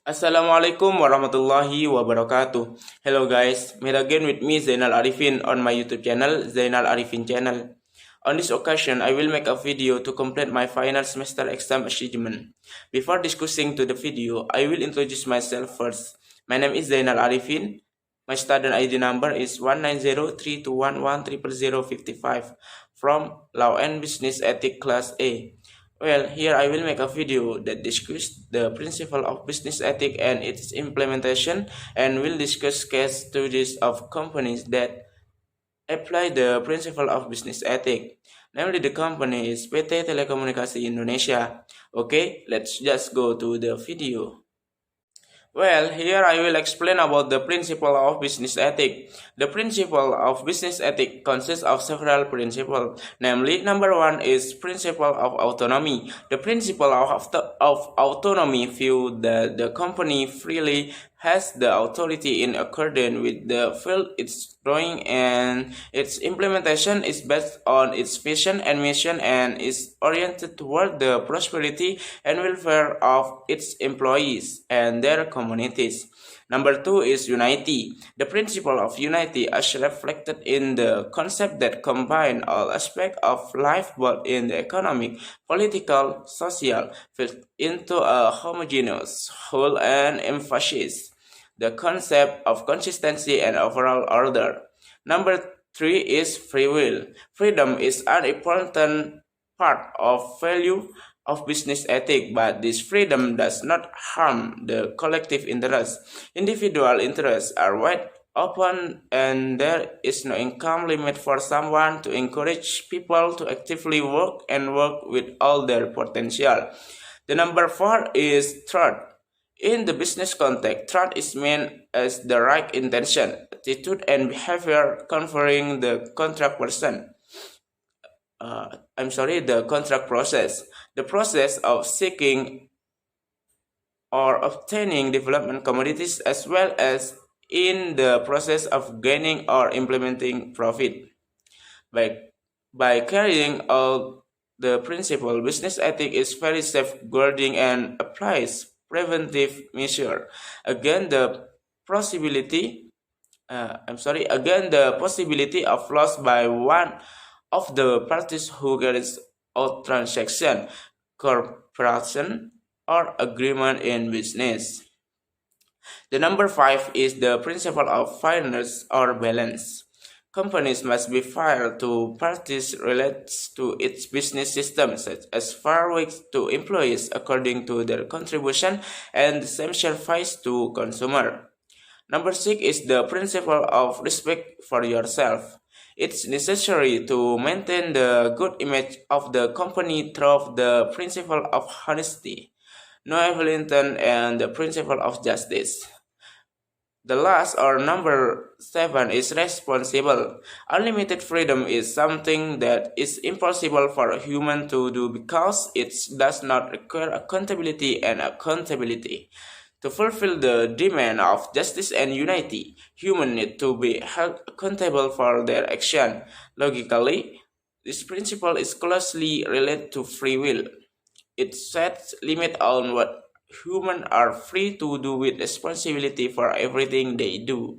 Assalamualaikum warahmatullahi wabarakatuh. Hello guys, meet again with me Zeinal Arifin on my YouTube channel, Zeinal Arifin channel. On this occasion, I will make a video to complete my final semester exam achievement. Before discussing to the video, I will introduce myself first. My name is Zeinal Arifin. My student ID number is 19032110055 from Law and Business Ethics Class A. Well, here I will make a video that discusses the principle of business ethics and its implementation, and will discuss case studies of companies that apply the principle of business ethics. Namely, the company is PT Telekomunikasi Indonesia. Okay, let's just go to the video. Well, here I will explain about the principle of business ethics. The principle of business ethics consists of several principles. Namely, number one is principle of autonomy. The principle of autonomy view that the company freely has the authority in accordance with the field it's drawing, and its implementation is based on its vision and mission and is oriented toward the prosperity and welfare of its employees and their communities. Number two is unity. The principle of unity is reflected in the concept that combine all aspects of life both in the economic, political, social field into a homogeneous whole and emphasizes the concept of consistency and overall order. Number three is free will. Freedom is an important part of value of business ethics, but this freedom does not harm the collective interest. Individual interests are wide open, and there is no income limit for someone to encourage people to actively work and work with all their potential. The number four is trust. In the business context, trust is meant as the right intention, attitude, and behavior conferring the contract person. The contract process. The process of seeking or obtaining development commodities, as well as in the process of gaining or implementing profit. By carrying out the principle, business ethics is very safeguarding and applies preventive measure against the possibility of loss by one of the parties who carries out transaction, cooperation, or agreement in business. The number five is the principle of fairness or balance. Companies must be fair to parties related to its business system, such as fair wages to employees according to their contribution and the same service to consumer. Number six is the principle of respect for yourself. It's necessary to maintain the good image of the company through the principle of honesty, no intent, and the principle of justice. The last, or number seven, is responsible. Unlimited freedom is something that is impossible for a human to do because it does not require accountability and accountability. To fulfill the demand of justice and unity, humans need to be held accountable for their action. Logically, this principle is closely related to free will. It sets limit on what humans are free to do with responsibility for everything they do.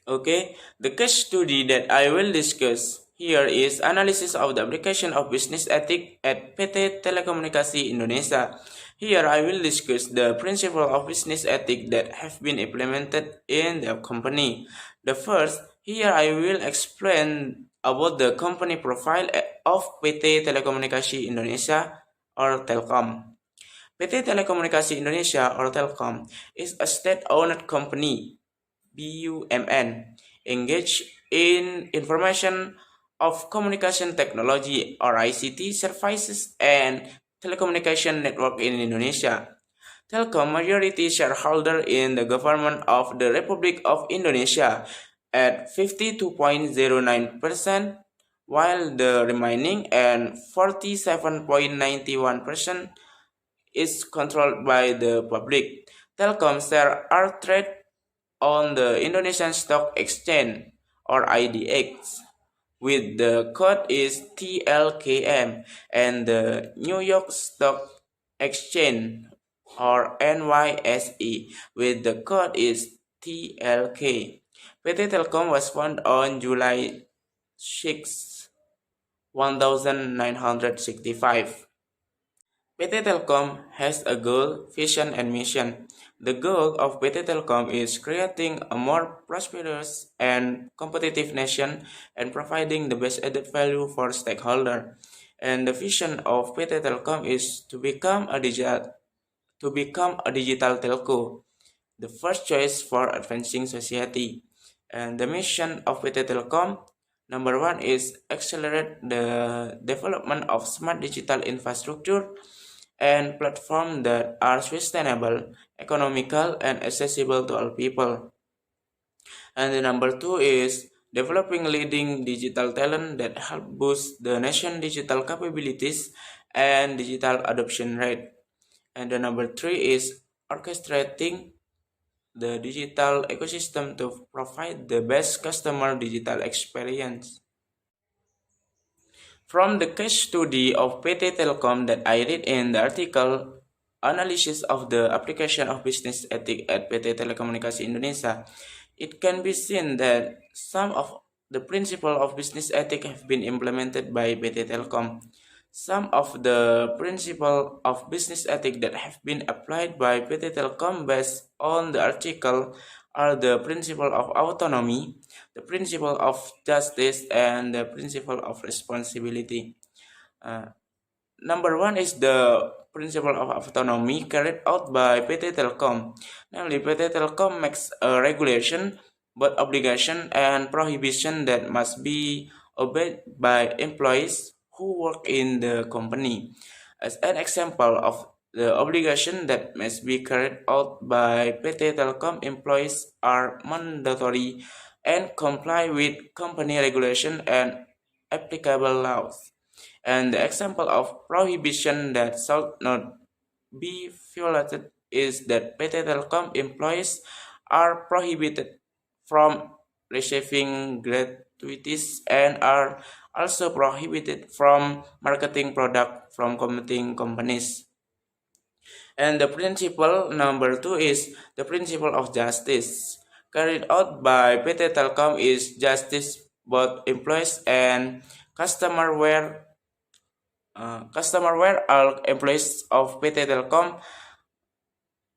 Okay, the case study that I will discuss here is analysis of the application of business ethics at PT Telekomunikasi Indonesia. Here I will discuss the principle of business ethics that have been implemented in the company. The first, here I will explain about the company profile of PT Telekomunikasi Indonesia or Telkom. PT Telekomunikasi Indonesia or Telkom is a state-owned company, BUMN, engaged in information of communication technology or ICT services and telecommunication network in Indonesia. Telkom majority shareholder in the government of the Republic of Indonesia at 52.09%, while the remaining and 47.91% is controlled by the public. Telkom shares are traded on the Indonesian Stock Exchange or IDX, with the code is TLKM, and the New York Stock Exchange or NYSE, with the code is TLK. PT Telkom was founded on July 6, 1965. PT Telkom has a goal, vision, and mission. The goal of PT Telkom is creating a more prosperous and competitive nation and providing the best added value for stakeholders. And the vision of PT Telkom is to become a digital telco, the first choice for advancing society. And the mission of PT Telkom, number one is accelerate the development of smart digital infrastructure and platforms that are sustainable, economical, and accessible to all people. And the number two is developing leading digital talent that help boost the nation's digital capabilities and digital adoption rate. And the number three is orchestrating the digital ecosystem to provide the best customer digital experience. From the case study of PT Telkom that I read in the article Analysis of the Application of Business Ethics at PT Telekomunikasi Indonesia, it can be seen that some of the principles of business ethics have been implemented by PT Telkom. Some of the principles of business ethics that have been applied by PT Telkom based on the article are the principle of autonomy, the principle of justice, and the principle of responsibility. Uh, Number one is the principle of autonomy carried out by PT Telkom. Namely, PT Telkom makes a regulation, but obligation and prohibition that must be obeyed by employees who work in the company. As an example of the obligation that must be carried out by PT Telkom, employees are mandatory and comply with company regulation and applicable laws. And the example of prohibition that shall not be violated is that PT Telkom employees are prohibited from receiving gratuities and are also prohibited from marketing product from competing companies. And the principle number two is the principle of justice. Carried out by PT Telkom is justice both employees and customer where all employees of PT Telkom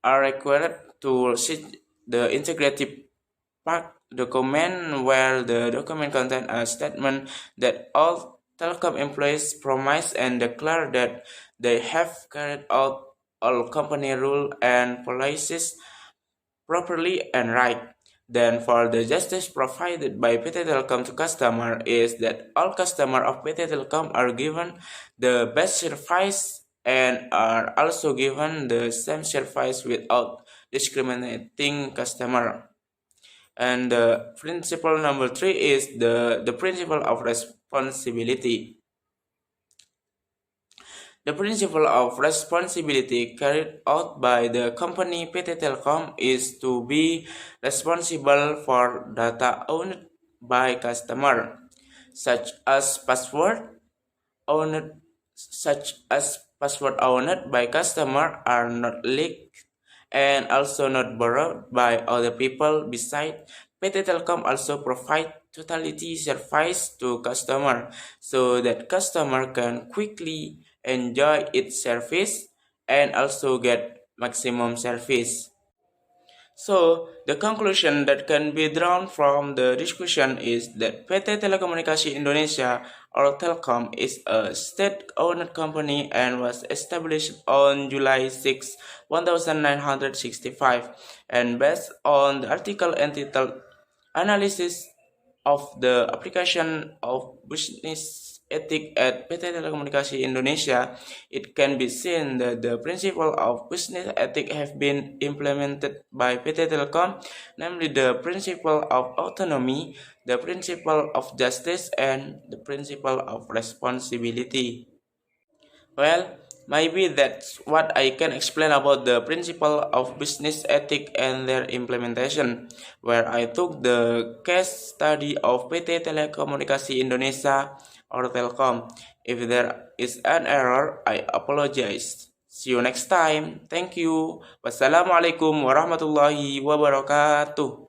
are required to see the integrated part document where the document contains a statement that all telecom employees promise and declare that they have carried out all company rule and policies properly and right. Then for the justice provided by PT Telkom to customer is that all customer of PT Telkom are given the best service and are also given the same service without discriminating customer. And the principle number three is the principle of responsibility. The principle of responsibility carried out by the company PT Telkom is to be responsible for data owned by customer, such as owned owned by customer are not leaked and also not borrowed by other people. Besides, PT Telkom also provide totality service to customer so that customer can quickly enjoy its service and also get maximum service. So, the conclusion that can be drawn from the discussion is that PT Telekomunikasi Indonesia or Telkom is a state-owned company and was established on July 6, 1965 and based on the article entitled Analysis of the Application of Business Ethics at PT Telekomunikasi Indonesia, it can be seen that the principle of business ethics have been implemented by PT Telkom, namely the principle of autonomy, the principle of justice, and the principle of responsibility. Well, maybe that's what I can explain about the principle of business ethics and their implementation, where I took the case study of PT Telekomunikasi Indonesia or Telkom. If there is an error, I apologize. See you next time. Thank you. Wassalamualaikum warahmatullahi wabarakatuh.